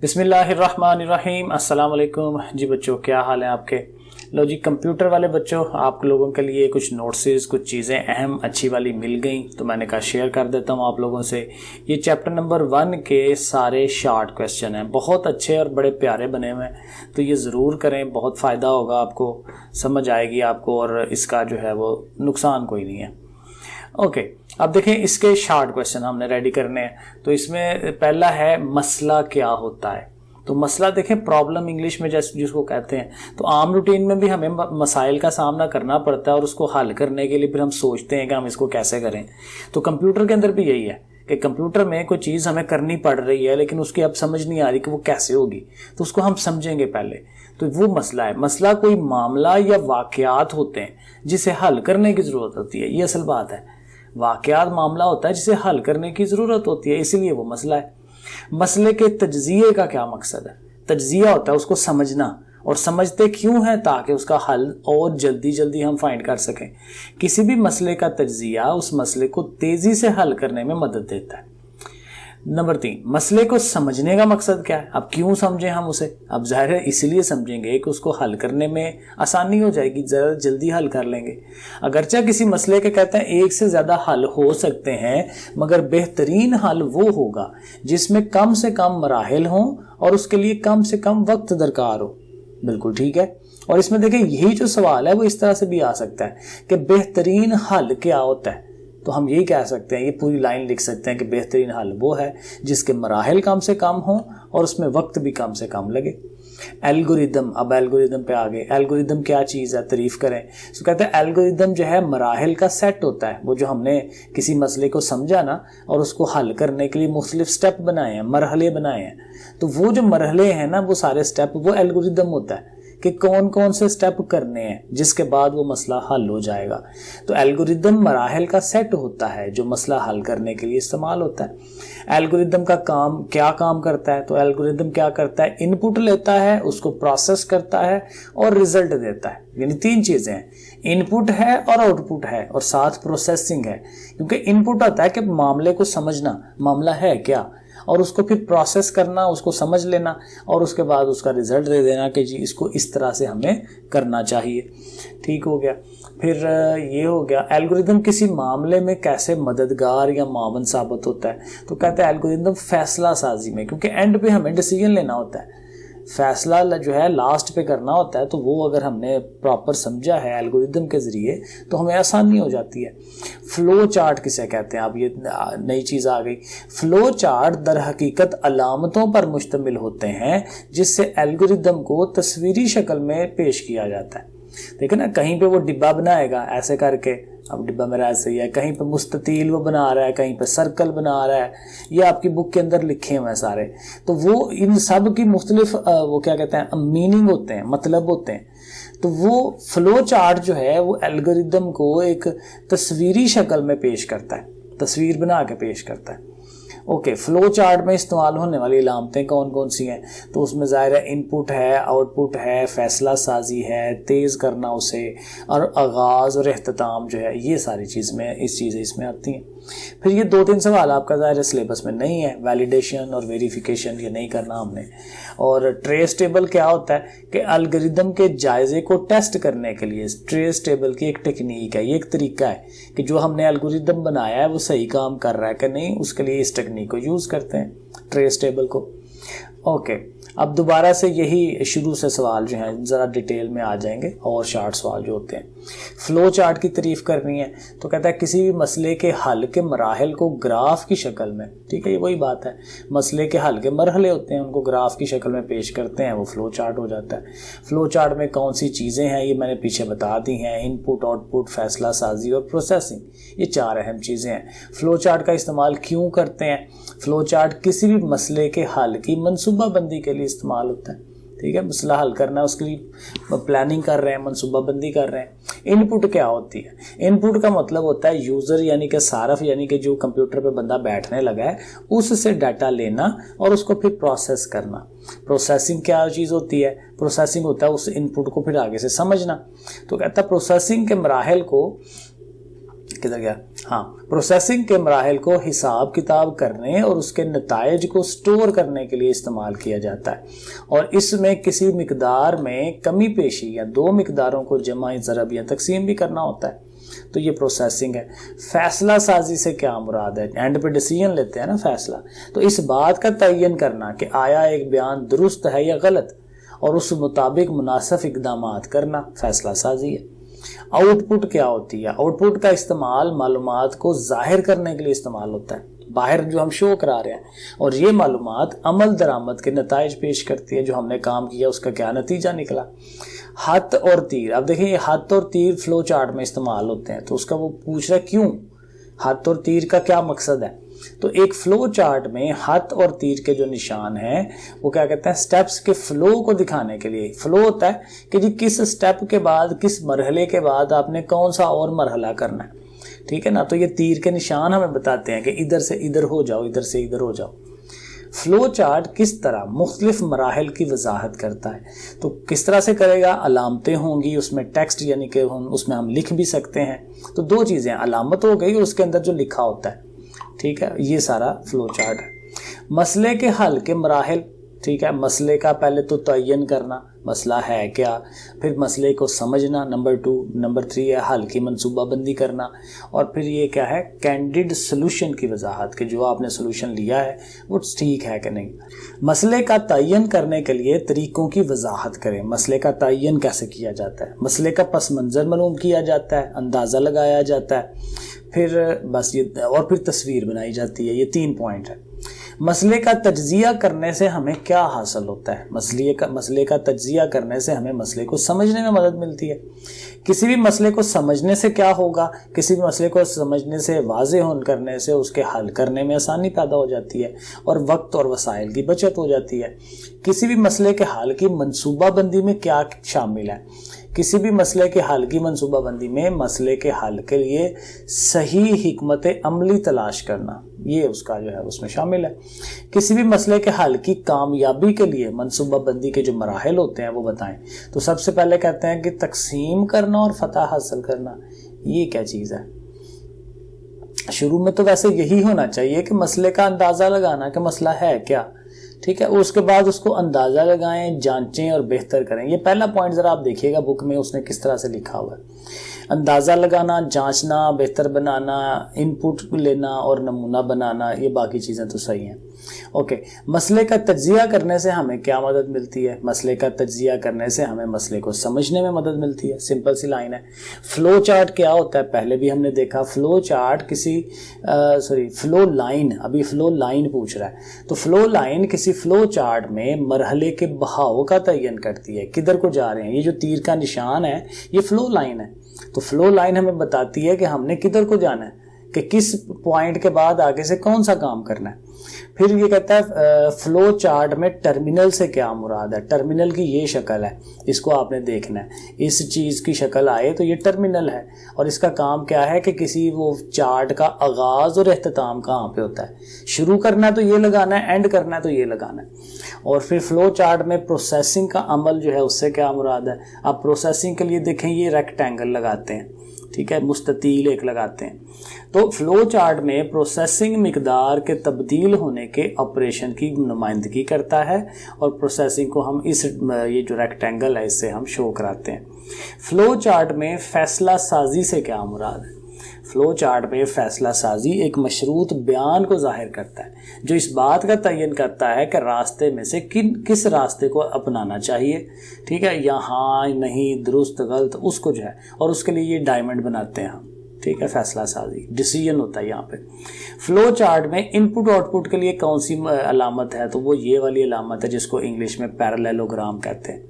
بسم اللہ الرحمن الرحیم۔ السلام علیکم جی بچوں، کیا حال ہیں آپ کے؟ لو جی کمپیوٹر والے بچوں، آپ لوگوں کے لیے کچھ نوٹسز، کچھ چیزیں اہم اچھی والی مل گئیں تو میں نے کہا شیئر کر دیتا ہوں آپ لوگوں سے۔ یہ چیپٹر نمبر 1 کے سارے شارٹ کویسچن ہیں، بہت اچھے اور بڑے پیارے بنے ہوئے ہیں، تو یہ ضرور کریں، بہت فائدہ ہوگا آپ کو، سمجھ آئے گی آپ کو، اور اس کا جو ہے وہ نقصان کوئی نہیں ہے۔ اوکے، اب دیکھیں اس کے شارٹ کویسچن ہم نے ریڈی کرنے ہیں۔ تو اس میں پہلا ہے مسئلہ کیا ہوتا ہے؟ تو مسئلہ دیکھیں پرابلم انگلش میں جس کو کہتے ہیں۔ تو عام روٹین میں بھی ہمیں مسائل کا سامنا کرنا پڑتا ہے اور اس کو حل کرنے کے لیے پھر ہم سوچتے ہیں کہ ہم اس کو کیسے کریں۔ تو کمپیوٹر کے اندر بھی یہی ہے کہ کمپیوٹر میں کوئی چیز ہمیں کرنی پڑ رہی ہے لیکن اس کی اب سمجھ نہیں آ رہی کہ وہ کیسے ہوگی، تو اس کو ہم سمجھیں گے پہلے۔ تو وہ مسئلہ ہے۔ مسئلہ کوئی معاملہ یا واقعات ہوتے ہیں جسے حل کرنے کی ضرورت ہوتی ہے، یہ اصل بات ہے۔ واقعات معاملہ ہوتا ہے جسے حل کرنے کی ضرورت ہوتی ہے، اسی لیے وہ مسئلہ ہے۔ مسئلے کے تجزیے کا کیا مقصد ہے؟ تجزیہ ہوتا ہے اس کو سمجھنا، اور سمجھتے کیوں ہیں؟ تاکہ اس کا حل اور جلدی ہم فائنڈ کر سکیں۔ کسی بھی مسئلے کا تجزیہ اس مسئلے کو تیزی سے حل کرنے میں مدد دیتا ہے۔ نمبر 3، مسئلے کو سمجھنے کا مقصد کیا ہے؟ اب کیوں سمجھیں ہم اسے؟ اب ظاہر ہے اس لیے سمجھیں گے کہ اس کو حل کرنے میں آسانی ہو جائے گی، ذرا جلدی حل کر لیں گے۔ اگرچہ کسی مسئلے کے کہتے ہیں ایک سے زیادہ حل ہو سکتے ہیں، مگر بہترین حل وہ ہوگا جس میں کم سے کم مراحل ہوں اور اس کے لیے کم سے کم وقت درکار ہو۔ بالکل ٹھیک ہے۔ اور اس میں دیکھیں یہی جو سوال ہے وہ اس طرح سے بھی آ سکتا ہے کہ بہترین حل کیا ہوتا ہے؟ تو ہم یہی کہہ سکتے ہیں، یہ پوری لائن لکھ سکتے ہیں کہ بہترین حل وہ ہے جس کے مراحل کم سے کم ہوں اور اس میں وقت بھی کم سے کم لگے۔ الگوریدم، اب الگوریدم پہ آگے۔ الگوریدم کیا چیز ہے؟ تعریف کریں۔ تو کہتے ہیں الگوریدم جو ہے مراحل کا سیٹ ہوتا ہے، وہ جو ہم نے کسی مسئلے کو سمجھا نا اور اس کو حل کرنے کے لیے مختلف سٹیپ بنائے ہیں، مرحلے بنائے ہیں، تو وہ جو مرحلے ہیں نا، وہ سارے سٹیپ، وہ الگوریدم ہوتا ہے کہ کون کون سے سٹیپ کرنے ہیں جس کے بعد وہ مسئلہ حل ہو جائے گا۔ تو الگوریدم مراحل کا سیٹ ہوتا ہے جو مسئلہ حل کرنے کے لیے استعمال ہوتا ہے۔ الگوریدم کا کیا کام کرتا ہے؟ تو الگوریدم کیا کرتا ہے؟ ان پٹ لیتا ہے، اس کو پروسیس کرتا ہے اور ریزلٹ دیتا ہے۔ یعنی 3 چیزیں ہیں، ان پٹ ہے اور آؤٹ پٹ ہے اور ساتھ پروسیسنگ ہے۔ کیونکہ ان پٹ ہوتا ہے کہ معاملے کو سمجھنا، معاملہ ہے کیا، اور اس کو پھر پروسیس کرنا، اس کو سمجھ لینا اور اس کے بعد اس کا رزلٹ دے دینا کہ جی اس کو اس طرح سے ہمیں کرنا چاہیے۔ ٹھیک ہو گیا۔ پھر یہ ہو گیا الگوریدم کسی معاملے میں کیسے مددگار یا معاون ثابت ہوتا ہے۔ تو کہتے ہیں الگوریدم فیصلہ سازی میں، کیونکہ اینڈ پہ ہمیں ڈیسیژن لینا ہوتا ہے، فیصلہ جو ہے لاسٹ پہ کرنا ہوتا ہے، تو وہ اگر ہم نے پراپر سمجھا ہے الگوریدم کے ذریعے تو ہمیں آسانی ہو جاتی ہے۔ فلو چارٹ کسے کہتے ہیں؟ اب یہ نئی چیز آ گئی۔ فلو چارٹ در حقیقت علامتوں پر مشتمل ہوتے ہیں جس سے الگوریدم کو تصویری شکل میں پیش کیا جاتا ہے۔ دیکھیں نا، کہیں پہ وہ ڈبہ بنائے گا ایسے کر کے، اب ڈبہ میرا ایسے ہی ہے، کہیں پہ مستطیل وہ بنا رہا ہے، کہیں پہ سرکل بنا رہا ہے، یہ آپ کی بک کے اندر لکھے ہوئے ہیں سارے۔ تو وہ ان سب کی مختلف وہ کیا کہتے ہیں، میننگ ہوتے ہیں، مطلب ہوتے ہیں۔ تو وہ فلو چارٹ جو ہے وہ الگوریدم کو ایک تصویری شکل میں پیش کرتا ہے، تصویر بنا کے پیش کرتا ہے۔ اوکے، فلو چارٹ میں استعمال ہونے والی علامتیں کون کون سی ہیں؟ تو اس میں ظاہر ہے ان پٹ ہے، آؤٹ پٹ ہے، فیصلہ سازی ہے، تیز کرنا اسے، اور آغاز اور اختتام جو ہے، یہ ساری چیزیں اس میں آتی ہیں۔ پھر یہ 2-3 سوال آپ کا ظاہر ہے سلیبس میں نہیں ہے، ویلیڈیشن اور ویریفیکیشن یہ نہیں کرنا ہم نے۔ اور ٹریس ٹیبل کیا ہوتا ہے کہ الگوریدم کے جائزے کو ٹیسٹ کرنے کے لیے ٹریس ٹیبل کی ایک ٹیکنیک ہے، یہ ایک طریقہ ہے کہ جو ہم نے الگوریدم بنایا ہے وہ صحیح کام کر رہا ہے کہ نہیں، اس کے لیے اس ٹیکنیک کو یوز کرتے ہیں، ٹریس ٹیبل کو۔ اوکے، اب دوبارہ سے یہی شروع سے سوال جو ہیں ذرا ڈیٹیل میں آ جائیں گے، اور شارٹ سوال جو ہوتے ہیں۔ فلو چارٹ کی تعریف کرنی ہے تو کہتا ہے کسی بھی مسئلے کے حل کے مراحل کو گراف کی شکل میں، ٹھیک ہے، یہ وہی بات ہے، مسئلے کے حل کے مرحلے ہوتے ہیں، ان کو گراف کی شکل میں پیش کرتے ہیں، وہ فلو چارٹ ہو جاتا ہے۔ فلو چارٹ میں کون سی چیزیں ہیں یہ میں نے پیچھے بتا دی ہیں، ان پٹ، آؤٹ پٹ، فیصلہ سازی اور پروسیسنگ، یہ 4 اہم چیزیں ہیں۔ فلو چارٹ کا استعمال کیوں کرتے ہیں؟ فلو چارٹ کسی بھی مسئلے کے حل کی منصوبہ بندی کے لیے استعمال ہوتا ہے، ٹھیک ہے، مسئلہ حل کرنا ہے، اس کے لیے پلاننگ کر رہے ہیں، منصوبہ بندی کر رہے ہیں۔ ان پٹ کیا ہوتی ہے؟ ان پٹ کا مطلب ہوتا ہے یوزر یعنی کہ صارف، یعنی کہ جو کمپیوٹر پہ بندہ بیٹھنے لگا ہے اس سے ڈیٹا لینا اور اس کو پھر پروسیس کرنا۔ پروسیسنگ کیا چیز ہوتی ہے؟ پروسیسنگ ہوتا ہے اس ان پٹ کو پھر آگے سے سمجھنا۔ تو کہتا ہے پروسیسنگ کے مراحل کو کدھر گیا؟ ہاں، پروسیسنگ کے مراحل کو حساب کتاب کرنے اور اس کے نتائج کو سٹور کرنے کے لیے استعمال کیا جاتا ہے، اور اس میں کسی مقدار میں کمی پیشی یا دو مقداروں کو جمع، ضرب یا تقسیم بھی کرنا ہوتا ہے، تو یہ پروسیسنگ ہے۔ فیصلہ سازی سے کیا مراد ہے؟ اینڈ پہ ڈیسیژن لیتے ہیں نا، فیصلہ، تو اس بات کا تعین کرنا کہ آیا ایک بیان درست ہے یا غلط، اور اس مطابق مناسب اقدامات کرنا فیصلہ سازی ہے۔ آؤٹ پٹ کیا ہوتی ہے؟ آؤٹ پٹ کا استعمال معلومات کو ظاہر کرنے کے لیے استعمال ہوتا ہے، باہر جو ہم شو کرا رہے ہیں، اور یہ معلومات عمل درآمد کے نتائج پیش کرتی ہے، جو ہم نے کام کیا اس کا کیا نتیجہ نکلا۔ ہاتھ اور تیر، اب دیکھیں یہ ہاتھ اور تیر فلو چارٹ میں استعمال ہوتے ہیں، تو اس کا وہ پوچھ رہا ہے کیوں، ہاتھ اور تیر کا کیا مقصد ہے؟ تو ایک فلو چارٹ میں ہاتھ اور تیر کے جو نشان ہیں وہ کیا کہتے ہیں؟ سٹیپس کے فلو کو دکھانے کے لیے۔ فلو ہوتا ہے کہ جی کس سٹیپ کے بعد، کس مرحلے کے بعد آپ نے کون سا اور مرحلہ کرنا ہے، ٹھیک ہے نا؟ تو یہ تیر کے نشان ہمیں بتاتے ہیں کہ ادھر سے ادھر ہو جاؤ، ادھر سے ادھر ہو جاؤ۔ فلو چارٹ کس طرح مختلف مراحل کی وضاحت کرتا ہے، تو کس طرح سے کرے گا؟ علامتیں ہوں گی اس میں، ٹیکسٹ یعنی کہ اس میں ہم لکھ بھی سکتے ہیں، تو دو چیزیں، علامت ہو گئی اور اس کے اندر جو لکھا ہوتا ہے، ٹھیک ہے؟ یہ سارا فلو چارٹ ہے۔ مسئلے کے حل کے مراحل، ٹھیک ہے؟ مسئلے کا پہلے تو تعین کرنا، مسئلہ ہے کیا، پھر مسئلے کو سمجھنا، نمبر 2، نمبر 3 ہے حل کی منصوبہ بندی کرنا، اور پھر یہ کیا ہے؟ کینڈیڈ سلوشن کی وضاحت، کہ جو آپ نے سلوشن لیا ہے وہ ٹھیک ہے کہ نہیں۔ مسئلے کا تعین کرنے کے لیے طریقوں کی وضاحت کریں، مسئلے کا تعین کیسے کیا جاتا ہے؟ مسئلے کا پس منظر معلوم کیا جاتا ہے، اندازہ لگایا جاتا ہے، پھر بس یہ، اور پھر تصویر بنائی جاتی ہے۔ یہ 3 پوائنٹ ہے۔ مسئلے کا تجزیہ کرنے سے ہمیں کیا حاصل ہوتا ہے؟ مسئلے کا تجزیہ کرنے سے ہمیں مسئلے کو سمجھنے میں مدد ملتی ہے۔ کسی بھی مسئلے کو سمجھنے سے کیا ہوگا؟ کسی بھی مسئلے کو سمجھنے سے، واضح کرنے سے اس کے حل کرنے میں آسانی پیدا ہو جاتی ہے، اور وقت اور وسائل کی بچت ہو جاتی ہے۔ کسی بھی مسئلے کے حل کی منصوبہ بندی میں کیا شامل ہے؟ کسی بھی مسئلے کے حل کی منصوبہ بندی میں مسئلے کے حل کے لیے صحیح حکمت عملی تلاش کرنا، یہ اس کا جو ہے اس میں شامل ہے۔ کسی بھی مسئلے کے حل کی کامیابی کے لیے منصوبہ بندی کے جو مراحل ہوتے ہیں وہ بتائیں۔ تو سب سے پہلے کہتے ہیں کہ تقسیم کرنا اور فتح حاصل کرنا، یہ کیا چیز ہے؟ شروع میں تو ویسے یہی ہونا چاہیے کہ مسئلے کا اندازہ لگانا کہ مسئلہ ہے کیا، ٹھیک ہے؟ اس کے بعد اس کو اندازہ لگائیں، جانچیں اور بہتر کریں۔ یہ پہلا پوائنٹ ذرا آپ دیکھیے گا بک میں اس نے کس طرح سے لکھا ہوا ہے۔ اندازہ لگانا، جانچنا، بہتر بنانا، ان پٹ لینا اور نمونہ بنانا، یہ باقی چیزیں تو صحیح ہیں۔ اوکے، مسئلے کا تجزیہ کرنے سے ہمیں کیا مدد ملتی ہے؟ مسئلے کا تجزیہ کرنے سے ہمیں مسئلے کو سمجھنے میں مدد ملتی ہے۔ سمپل سی لائن ہے۔ فلو چارٹ کیا ہوتا ہے؟ پہلے بھی ہم نے دیکھا، فلو چارٹ فلو لائن، ابھی فلو لائن پوچھ رہا ہے، تو فلو لائن کسی فلو چارٹ میں مرحلے کے بہاؤ کا تعین کرتی ہے، کدھر کو جا رہے ہیں۔ یہ جو تیر کا نشان ہے یہ فلو لائن ہے، تو فلو لائن ہمیں بتاتی ہے کہ ہم نے کدھر کو جانا ہے، کہ کس پوائنٹ کے بعد آگے سے کون سا کام کرنا ہے۔ پھر یہ کہتا ہے فلو چارٹ میں ٹرمینل سے کیا مراد ہے؟ ٹرمینل کی یہ شکل ہے، اس کو آپ نے دیکھنا ہے، اس چیز کی شکل آئے تو یہ ٹرمینل ہے، اور اس کا کام کیا ہے کہ کسی وہ چارٹ کا آغاز اور اختتام کہاں پہ ہوتا ہے، شروع کرنا ہے تو یہ لگانا ہے، اینڈ کرنا ہے تو یہ لگانا ہے۔ اور پھر فلو چارٹ میں پروسیسنگ کا عمل جو ہے اس سے کیا مراد ہے؟ آپ پروسیسنگ کے لیے دیکھیں یہ ریکٹینگل لگاتے ہیں، ٹھیک ہے، مستطیل ایک لگاتے ہیں۔ تو فلو چارٹ میں پروسیسنگ مقدار کے تبدیل ہونے کے آپریشن کی نمائندگی کرتا ہے، اور پروسیسنگ کو ہم یہ جو ریکٹینگل ہے اس سے ہم شو کراتے ہیں۔ فلو چارٹ میں فیصلہ سازی سے کیا مراد ہے؟ فلو چارٹ میں فیصلہ سازی ایک مشروط بیان کو ظاہر کرتا ہے، جو اس بات کا تعین کرتا ہے کہ راستے میں سے کس راستے کو اپنانا چاہیے، ٹھیک ہے، یا ہاں نہیں، درست غلط، اس کو جو ہے، اور اس کے لیے یہ ڈائمنڈ بناتے ہیں ہم، ٹھیک ہے، فیصلہ سازی ڈیسیژن ہوتا ہے یہاں پہ۔ فلو چارٹ میں ان پٹ آؤٹ پٹ کے لیے کون سی علامت ہے؟ تو وہ یہ والی علامت ہے جس کو انگلش میں پیرالیلوگرام کہتے ہیں۔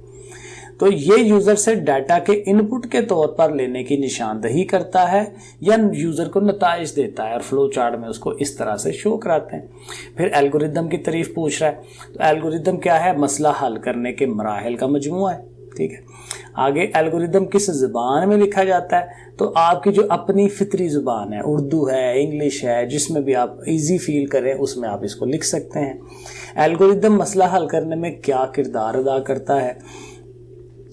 تو یہ یوزر سے ڈیٹا کے ان پٹ کے طور پر لینے کی نشاندہی کرتا ہے یا یوزر کو نتائج دیتا ہے، اور فلو چارٹ میں اس کو اس طرح سے شو کراتے ہیں۔ پھر الگوریدم کی تعریف پوچھ رہا ہے، تو الگوریدم کیا ہے؟ مسئلہ حل کرنے کے مراحل کا مجموعہ ہے، ٹھیک ہے۔ آگے الگوریدم کس زبان میں لکھا جاتا ہے؟ تو آپ کی جو اپنی فطری زبان ہے، اردو ہے، انگلش ہے، جس میں بھی آپ ایزی فیل کریں اس میں آپ اس کو لکھ سکتے ہیں۔ الگوریدم مسئلہ حل کرنے میں کیا کردار ادا کرتا ہے؟